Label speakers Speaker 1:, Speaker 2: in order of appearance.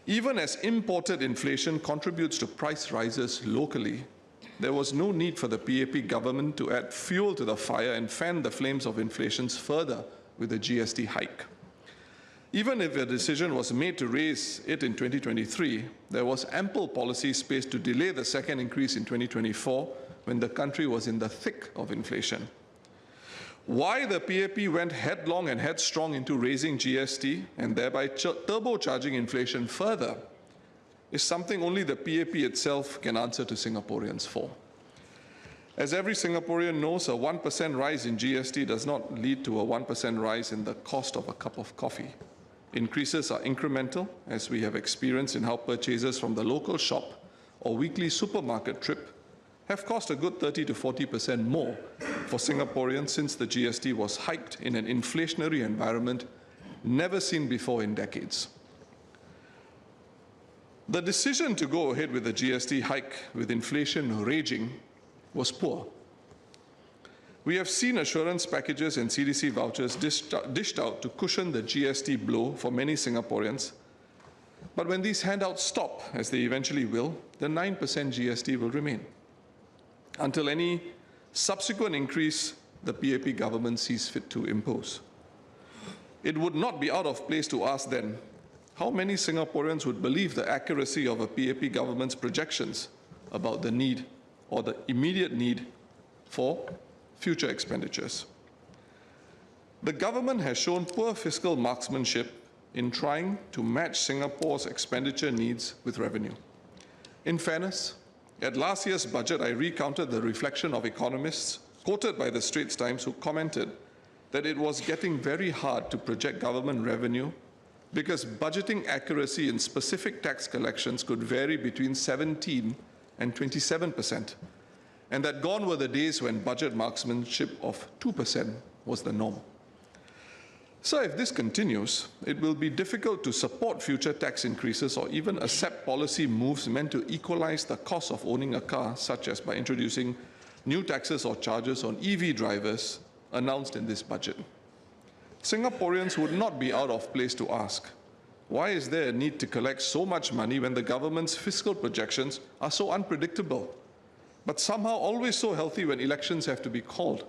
Speaker 1: Even as imported inflation contributes to price rises locally, there was no need for the PAP government to add fuel to the fire and fan the flames of inflation further with a GST hike. Even if a decision was made to raise it in 2023, there was ample policy space to delay the second increase in 2024 when the country was in the thick of inflation. Why the PAP went headlong and headstrong into raising GST and thereby turbocharging inflation further is something only the PAP itself can answer to Singaporeans for. As every Singaporean knows, a 1% rise in GST does not lead to a 1% rise in the cost of a cup of coffee. Increases are incremental, as we have experienced in how purchases from the local shop or weekly supermarket trip have cost a good 30 to 40% more for Singaporeans since the GST was hiked in an inflationary environment never seen before in decades. The decision to go ahead with the GST hike with inflation raging was poor. We have seen assurance packages and CDC vouchers dished out to cushion the GST blow for many Singaporeans. But when these handouts stop, as they eventually will, the 9% GST will remain until any subsequent increase the PAP government sees fit to impose. It would not be out of place to ask then, how many Singaporeans would believe the accuracy of a PAP government's projections about the need or the immediate need for future expenditures? The government has shown poor fiscal marksmanship in trying to match Singapore's expenditure needs with revenue. In fairness, at last year's budget, I recounted the reflection of economists quoted by the Straits Times who commented that it was getting very hard to project government revenue because budgeting accuracy in specific tax collections could vary between 17 and 27%, and that gone were the days when budget marksmanship of 2% was the norm. So if this continues, it will be difficult to support future tax increases or even accept policy moves meant to equalize the cost of owning a car, such as by introducing new taxes or charges on EV drivers announced in this budget. Singaporeans would not be out of place to ask, why is there a need to collect so much money when the government's fiscal projections are so unpredictable, but somehow always so healthy when elections have to be called?